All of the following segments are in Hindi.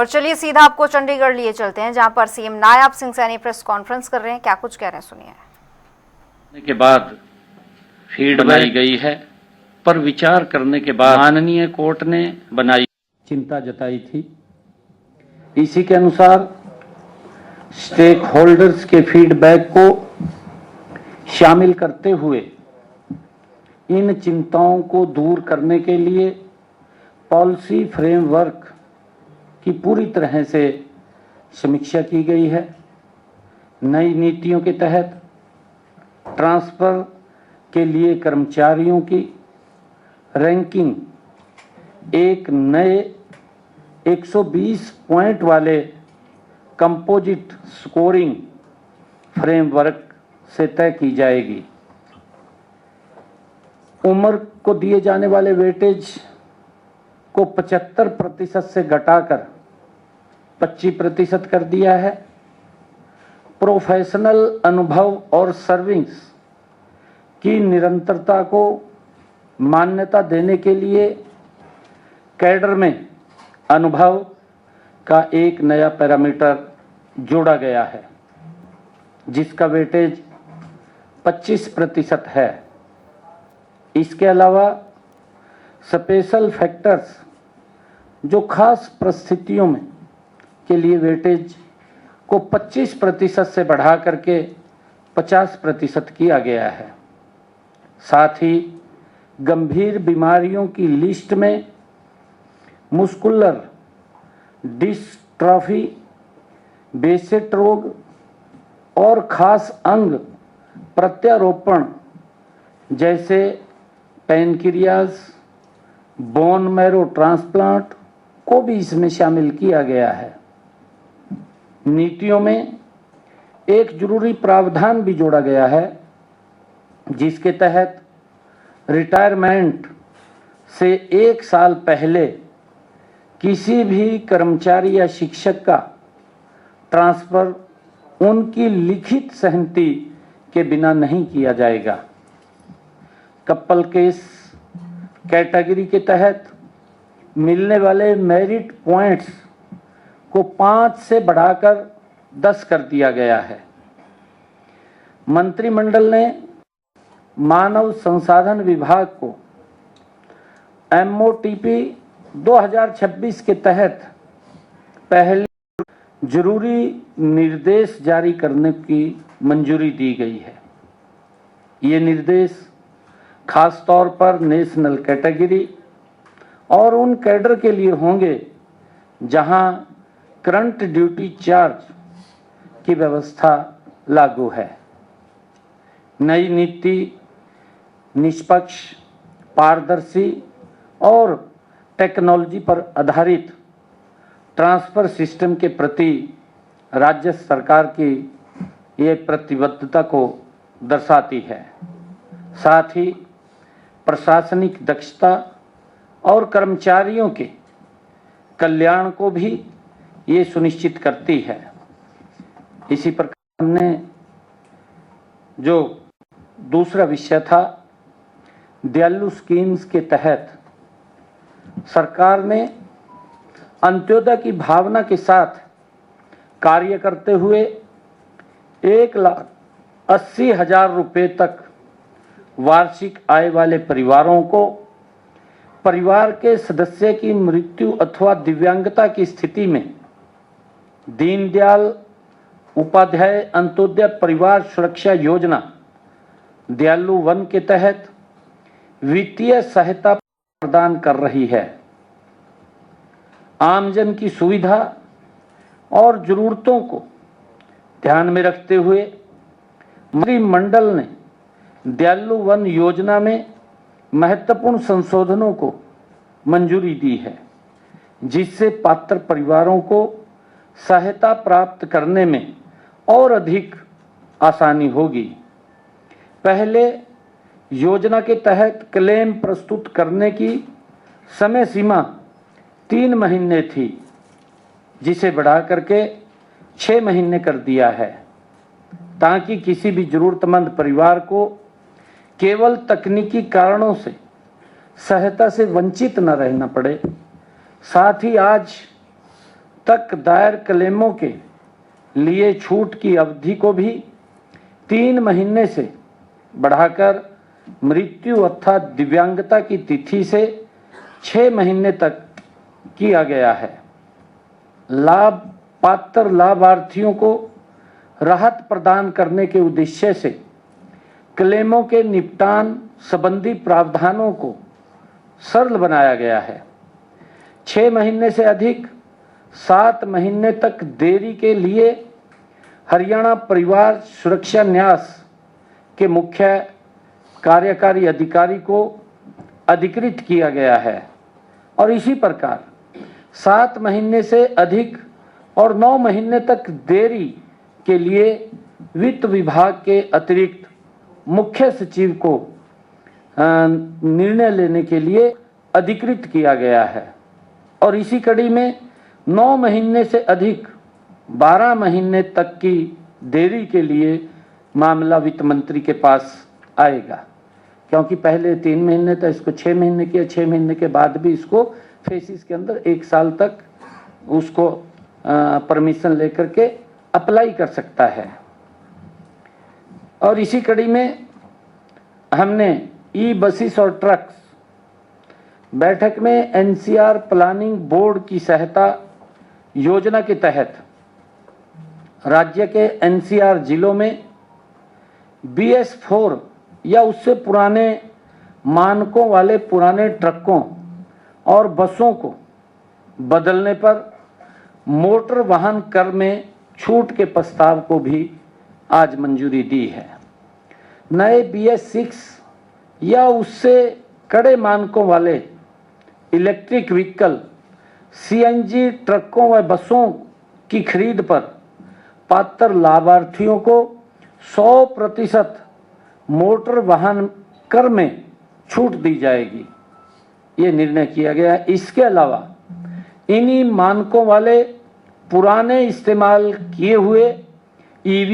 और चलिए सीधा आपको चंडीगढ़ लिए चलते हैं, जहां पर CM Nayab Singh Saini press conference कर रहे हैं। क्या कुछ कह रहे हैं, सुनिए। के बाद फीड बनाई गई है, पर विचार करने के बाद माननीय कोर्ट ने बनाई चिंता जताई थी। इसी के अनुसार स्टेक होल्डर्स के फीडबैक को शामिल करते हुए इन चिंताओं को दूर करने के लिए पॉलिसी फ्रेमवर्क की पूरी तरह से समीक्षा की गई है। नई नीतियों के तहत ट्रांसफर के लिए कर्मचारियों की रैंकिंग एक नए 120 पॉइंट वाले कंपोजिट स्कोरिंग फ्रेमवर्क से तय की जाएगी। उम्र को दिए जाने वाले वेटेज को 75% से घटाकर 25% कर दिया है। प्रोफेशनल अनुभव और सर्विस की निरंतरता को मान्यता देने के लिए कैडर में अनुभव का एक नया पैरामीटर जोड़ा गया है, जिसका वेटेज 25% है। इसके अलावा स्पेशल फैक्टर्स, जो खास परिस्थितियों में के लिए वेटेज को 25% से बढ़ा करके 50% किया गया है। साथ ही गंभीर बीमारियों की लिस्ट में मुस्कुलर डिस्ट्रॉफी, बेसेट रोग और खास अंग प्रत्यारोपण जैसे पैनक्रियाज, बोन मैरो ट्रांसप्लांट को भी इसमें शामिल किया गया है। नीतियों में एक जरूरी प्रावधान भी जोड़ा गया है, जिसके तहत रिटायरमेंट से 1 साल पहले किसी भी कर्मचारी या शिक्षक का ट्रांसफर उनकी लिखित सहमति के बिना नहीं किया जाएगा। कपल केस कैटेगरी के तहत मिलने वाले मेरिट पॉइंट्स को 5 से बढ़ाकर 10 कर दिया गया है। मंत्रिमंडल ने मानव संसाधन विभाग को MOTP 2026 के तहत पहले जरूरी निर्देश जारी करने की मंजूरी दी गई है। ये निर्देश खास तौर पर नेशनल कैटेगरी और उन कैडर के लिए होंगे जहां करंट ड्यूटी चार्ज की व्यवस्था लागू है। नई नीति निष्पक्ष, पारदर्शी और टेक्नोलॉजी पर आधारित ट्रांसफर सिस्टम के प्रति राज्य सरकार की ये प्रतिबद्धता को दर्शाती है। साथ ही प्रशासनिक दक्षता और कर्मचारियों के कल्याण को भी ये सुनिश्चित करती है। इसी प्रकार हमने जो दूसरा विषय था, दयालु स्कीम्स के तहत सरकार ने अंत्योदय की भावना के साथ कार्य करते हुए 1,80,000 रुपये तक वार्षिक आय वाले परिवारों को परिवार के सदस्य की मृत्यु अथवा दिव्यांगता की स्थिति में दीनदयाल उपाध्याय अंत्योदय परिवार सुरक्षा योजना दयालु वन के तहत वित्तीय सहायता प्रदान कर रही है। आमजन की सुविधा और जरूरतों को ध्यान में रखते हुए मंत्रिमंडल ने दयालु वन योजना में महत्वपूर्ण संशोधनों को मंजूरी दी है, जिससे पात्र परिवारों को सहायता प्राप्त करने में और अधिक आसानी होगी। पहले योजना के तहत क्लेम प्रस्तुत करने की समय सीमा 3 महीने थी, जिसे बढ़ा करके 6 महीने कर दिया है, ताकि किसी भी जरूरतमंद परिवार को केवल तकनीकी कारणों से सहायता से वंचित न रहना पड़े। साथ ही आज तक दायर क्लेमों के लिए छूट की अवधि को भी 3 महीने से बढ़ाकर मृत्यु अर्थात दिव्यांगता की तिथि से 6 महीने तक किया गया है। पात्र लाभार्थियों को राहत प्रदान करने के उद्देश्य से क्लेमों के निपटान संबंधी प्रावधानों को सरल बनाया गया है। 6 महीने से अधिक 7 महीने तक देरी के लिए हरियाणा परिवार सुरक्षा न्यास के मुख्य कार्यकारी अधिकारी को अधिकृत किया गया है और इसी प्रकार 7 महीने से अधिक और 9 महीने तक देरी के लिए वित्त विभाग के अतिरिक्त मुख्य सचिव को निर्णय लेने के लिए अधिकृत किया गया है और इसी कड़ी में 9 महीने से अधिक 12 महीने तक की देरी के लिए मामला वित्त मंत्री के पास आएगा, क्योंकि पहले 3 महीने था, इसको 6 महीने किया। 6 महीने के बाद भी इसको फेसिस के अंदर 1 साल तक उसको परमिशन लेकर के अप्लाई कर सकता है। और इसी कड़ी में हमने ई बसेस और ट्रक्स बैठक में एनसीआर प्लानिंग बोर्ड की सहायता योजना के तहत राज्य के एनसीआर जिलों में BS4 या उससे पुराने मानकों वाले पुराने ट्रकों और बसों को बदलने पर मोटर वाहन कर में छूट के प्रस्ताव को भी आज मंजूरी दी है। नए BS6 या उससे कड़े मानकों वाले इलेक्ट्रिक व्हीकल CNG ट्रकों व बसों की खरीद पर पात्र लाभार्थियों को 100% मोटर वाहन कर में छूट दी जाएगी, ये निर्णय किया गया है। इसके अलावा इन्हीं मानकों वाले पुराने इस्तेमाल किए हुए EV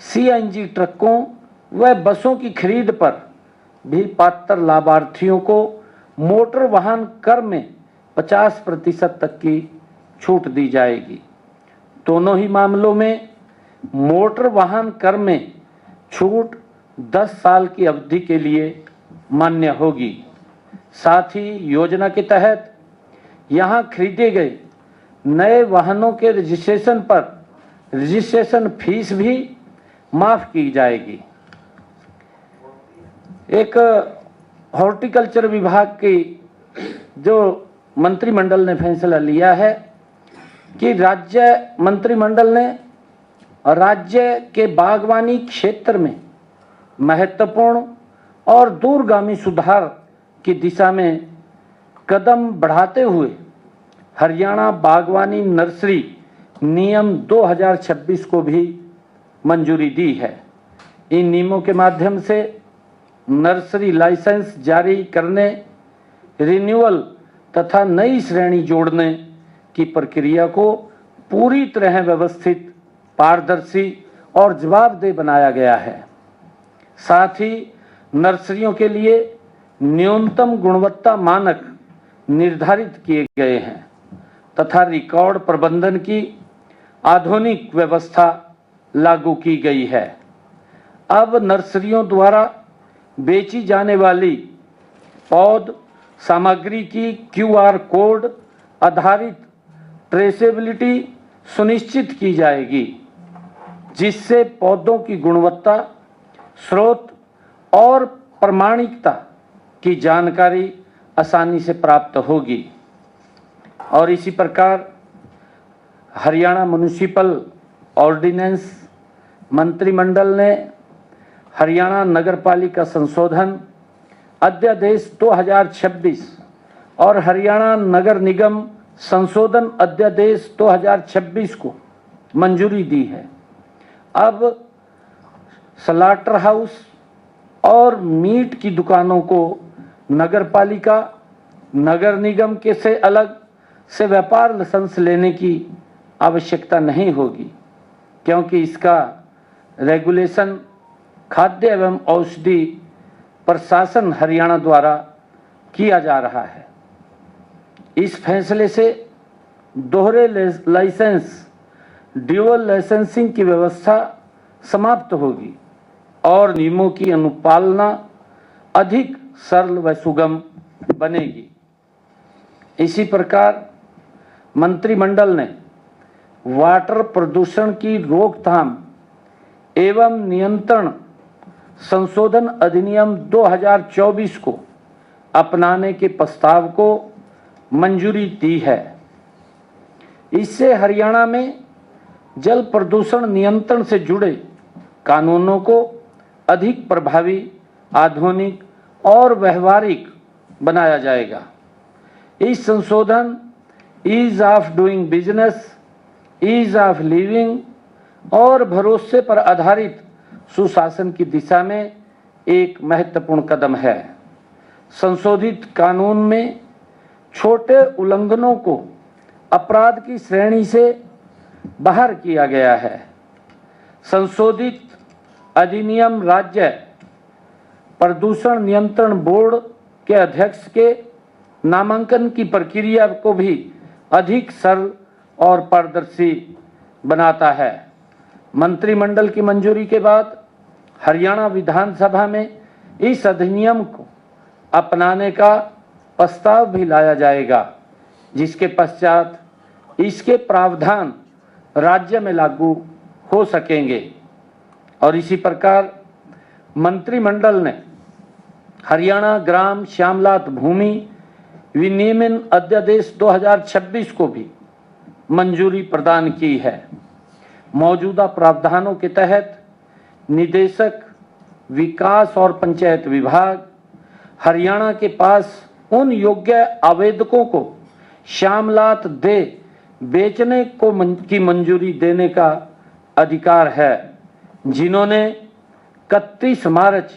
CNG ट्रकों व बसों की खरीद पर भी पात्र लाभार्थियों को मोटर वाहन कर में 50% तक की छूट दी जाएगी। दोनों ही मामलों में मोटर वाहन कर में छूट 10 साल की अवधि के लिए मान्य होगी। साथ ही योजना के तहत यहां खरीदे गए नए वाहनों के रजिस्ट्रेशन पर रजिस्ट्रेशन फीस भी माफ की जाएगी। एक हॉर्टिकल्चर विभाग की जो मंत्रिमंडल ने फैसला लिया है कि राज्य मंत्रिमंडल ने राज्य के बागवानी क्षेत्र में महत्वपूर्ण और दूरगामी सुधार की दिशा में कदम बढ़ाते हुए हरियाणा बागवानी नर्सरी नियम 2026 को भी मंजूरी दी है। इन नियमों के माध्यम से नर्सरी लाइसेंस जारी करने, रिन्यूअल तथा नई श्रेणी जोड़ने की प्रक्रिया को पूरी तरह व्यवस्थित, पारदर्शी और जवाबदेह बनाया गया है। साथ ही नर्सरियों के लिए न्यूनतम गुणवत्ता मानक निर्धारित किए गए हैं तथा रिकॉर्ड प्रबंधन की आधुनिक व्यवस्था लागू की गई है। अब नर्सरियों द्वारा बेची जाने वाली पौध सामग्री की QR कोड आधारित ट्रेसेबिलिटी सुनिश्चित की जाएगी, जिससे पौधों की गुणवत्ता, स्रोत और प्रामाणिकता की जानकारी आसानी से प्राप्त होगी। और इसी प्रकार हरियाणा म्युनिसिपल ऑर्डिनेंस मंत्रिमंडल ने हरियाणा नगरपालिका संशोधन अध्यादेश 2026 और हरियाणा नगर निगम संशोधन अध्यादेश 2026 को मंजूरी दी है। अब स्लॉटर हाउस और मीट की दुकानों को नगरपालिका, नगर निगम के से अलग से व्यापार लाइसेंस लेने की आवश्यकता नहीं होगी, क्योंकि इसका रेगुलेशन खाद्य एवं औषधि प्रशासन हरियाणा द्वारा किया जा रहा है। इस फैसले से दोहरे लाइसेंस ड्यूअल लाइसेंसिंग की व्यवस्था समाप्त होगी और नियमों की अनुपालना अधिक सरल व सुगम बनेगी। इसी प्रकार मंत्रिमंडल ने वाटर प्रदूषण की रोकथाम एवं नियंत्रण संशोधन अधिनियम 2024 को अपनाने के प्रस्ताव को मंजूरी दी है। इससे हरियाणा में जल प्रदूषण नियंत्रण से जुड़े कानूनों को अधिक प्रभावी, आधुनिक और व्यवहारिक बनाया जाएगा। इस संशोधन ease of doing business, ease of living और भरोसे पर आधारित सुशासन की दिशा में एक महत्वपूर्ण कदम है। संशोधित कानून में छोटे उल्लंघनों को अपराध की श्रेणी से बाहर किया गया है। संशोधित अधिनियम राज्य प्रदूषण नियंत्रण बोर्ड के अध्यक्ष के नामांकन की प्रक्रिया को भी अधिक सरल और पारदर्शी बनाता है। मंत्रिमंडल की मंजूरी के बाद हरियाणा विधानसभा में इस अधिनियम को अपनाने का प्रस्ताव भी लाया जाएगा, जिसके पश्चात इसके प्रावधान राज्य में लागू हो सकेंगे। और इसी प्रकार मंत्रिमंडल ने हरियाणा ग्राम श्यामलात भूमि विनियमन अध्यादेश 2026 को भी मंजूरी प्रदान की है। मौजूदा प्रावधानों के तहत निदेशक विकास और पंचायत विभाग हरियाणा के पास उन योग्य आवेदकों को श्यामलात दे बेचने को की मंजूरी देने का अधिकार है, जिन्होंने 31 मार्च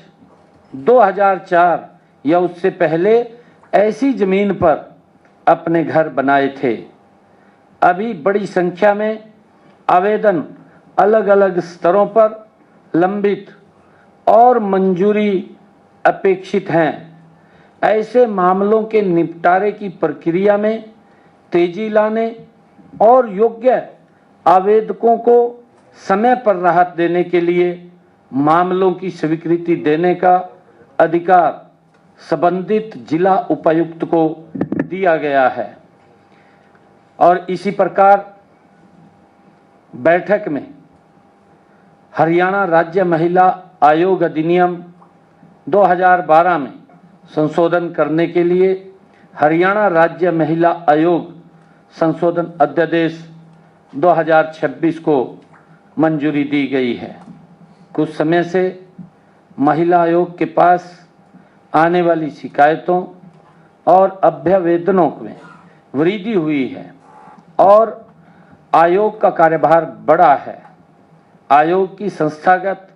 2004 या उससे पहले ऐसी जमीन पर अपने घर बनाए थे। अभी बड़ी संख्या में आवेदन अलग अलग स्तरों पर लंबित और मंजूरी अपेक्षित हैं। ऐसे मामलों के निपटारे की प्रक्रिया में तेजी लाने और योग्य आवेदकों को समय पर राहत देने के लिए मामलों की स्वीकृति देने का अधिकार संबंधित जिला उपायुक्त को दिया गया है। और इसी प्रकार बैठक में हरियाणा राज्य महिला आयोग अधिनियम 2012 में संशोधन करने के लिए हरियाणा राज्य महिला आयोग संशोधन अध्यादेश 2026 को मंजूरी दी गई है। कुछ समय से महिला आयोग के पास आने वाली शिकायतों और अभ्यवेदनों में वृद्धि हुई है और आयोग का कार्यभार बढ़ा है। आयोग की संस्थागत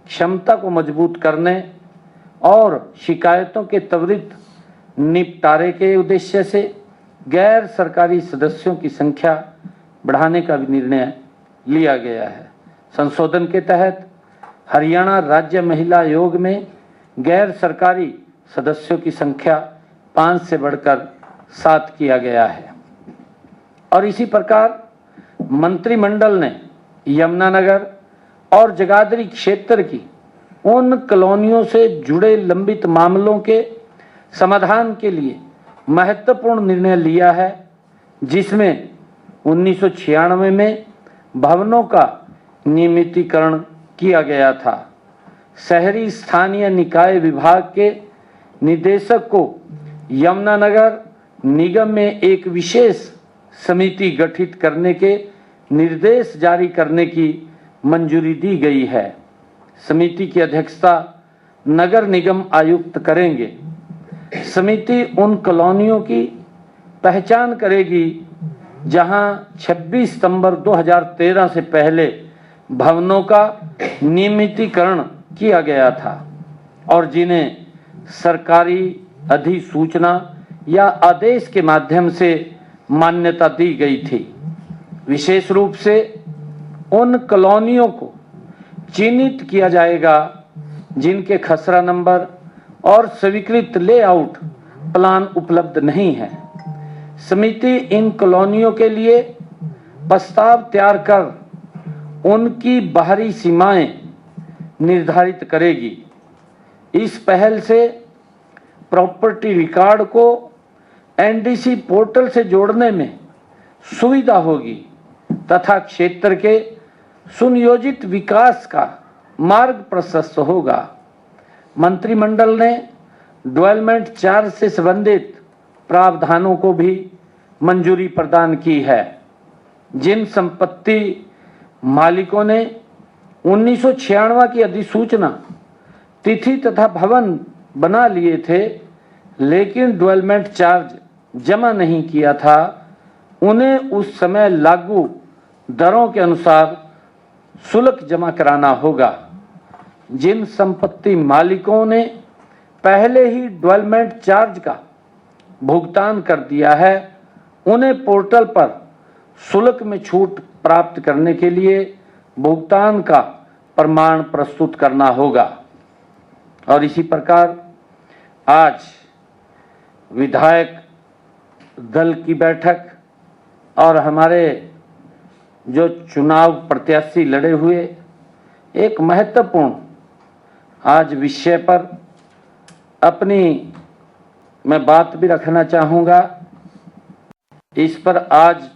क्षमता को मजबूत करने और शिकायतों के त्वरित निपटारे के उद्देश्य से गैर सरकारी सदस्यों की संख्या बढ़ाने का भी निर्णय लिया गया है। संशोधन के तहत हरियाणा राज्य महिला आयोग में गैर सरकारी सदस्यों की संख्या 5 से बढ़कर 7 किया गया है। और इसी प्रकार मंत्रिमंडल ने यमुनानगर और जगाधरी क्षेत्र की उन कॉलोनियों से जुड़े लंबित मामलों के समाधान के लिए महत्वपूर्ण निर्णय लिया है, जिसमें 1996 में भवनों का नियमितीकरण किया गया था। शहरी स्थानीय निकाय विभाग के निदेशक को यमुनानगर निगम में एक विशेष समिति गठित करने के निर्देश जारी करने की मंजूरी दी गई है। समिति की अध्यक्षता नगर निगम आयुक्त करेंगे। समिति उन कॉलोनियों की पहचान करेगी जहां 26 सितंबर 2013 से पहले भवनों का नियमितीकरण किया गया था और जिन्हें सरकारी अधिसूचना या आदेश के माध्यम से मान्यता दी गई थी। विशेष रूप से उन कॉलोनियों को चिन्हित किया जाएगा जिनके खसरा नंबर और स्वीकृत लेआउट प्लान उपलब्ध नहीं है। समिति इन कॉलोनियों के लिए प्रस्ताव तैयार कर उनकी बाहरी सीमाएं निर्धारित करेगी। इस पहल से प्रॉपर्टी रिकॉर्ड को एनडीसी पोर्टल से जोड़ने में सुविधा होगी तथा क्षेत्र के सुनियोजित विकास का मार्ग प्रशस्त होगा। मंत्रिमंडल ने डेवलपमेंट चार्ज से संबंधित प्रावधानों को भी मंजूरी प्रदान की है। जिन संपत्ति मालिकों ने 1996 की अधिसूचना तिथि तथा भवन बना लिए थे लेकिन डेवलपमेंट चार्ज जमा नहीं किया था, उन्हें उस समय लागू दरों के अनुसार शुल्क जमा कराना होगा। जिन संपत्ति मालिकों ने पहले ही डेवलपमेंट चार्ज का भुगतान कर दिया है, उन्हें पोर्टल पर शुल्क में छूट प्राप्त करने के लिए भुगतान का प्रमाण प्रस्तुत करना होगा। और इसी प्रकार आज विधायक दल की बैठक और हमारे जो चुनाव प्रत्याशी लड़े हुए एक महत्वपूर्ण आज विषय पर अपनी मैं बात भी रखना चाहूँगा। इस पर आज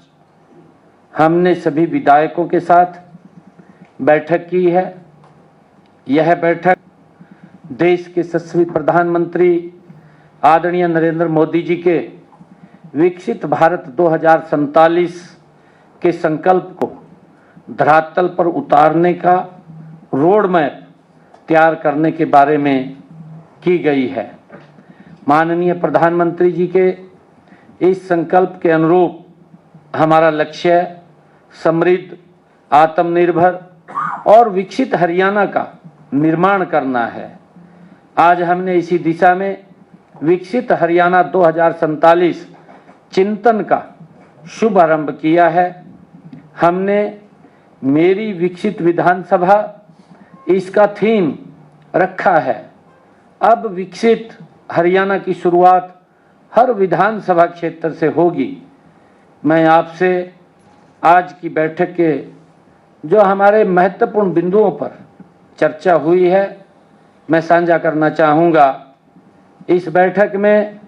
हमने सभी विधायकों के साथ बैठक की है। यह बैठक देश के यशस्वी प्रधानमंत्री आदरणीय नरेंद्र मोदी जी के विकसित भारत 2047 के संकल्प को धरातल पर उतारने का रोड मैप तैयार करने के बारे में की गई है। माननीय प्रधानमंत्री जी के इस संकल्प के अनुरूप हमारा लक्ष्य समृद्ध, आत्मनिर्भर और विकसित हरियाणा का निर्माण करना है। आज हमने इसी दिशा में विकसित हरियाणा 2047 चिंतन का शुभारंभ किया है। हमने मेरी विकसित विधानसभा इसका थीम रखा है। अब विकसित हरियाणा की शुरुआत हर विधानसभा क्षेत्र से होगी। मैं आपसे आज की बैठक के जो हमारे महत्वपूर्ण बिंदुओं पर चर्चा हुई है मैं साझा करना चाहूँगा। इस बैठक में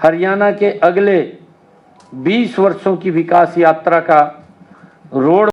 हरियाणा के अगले 20 वर्षों की विकास यात्रा का रोड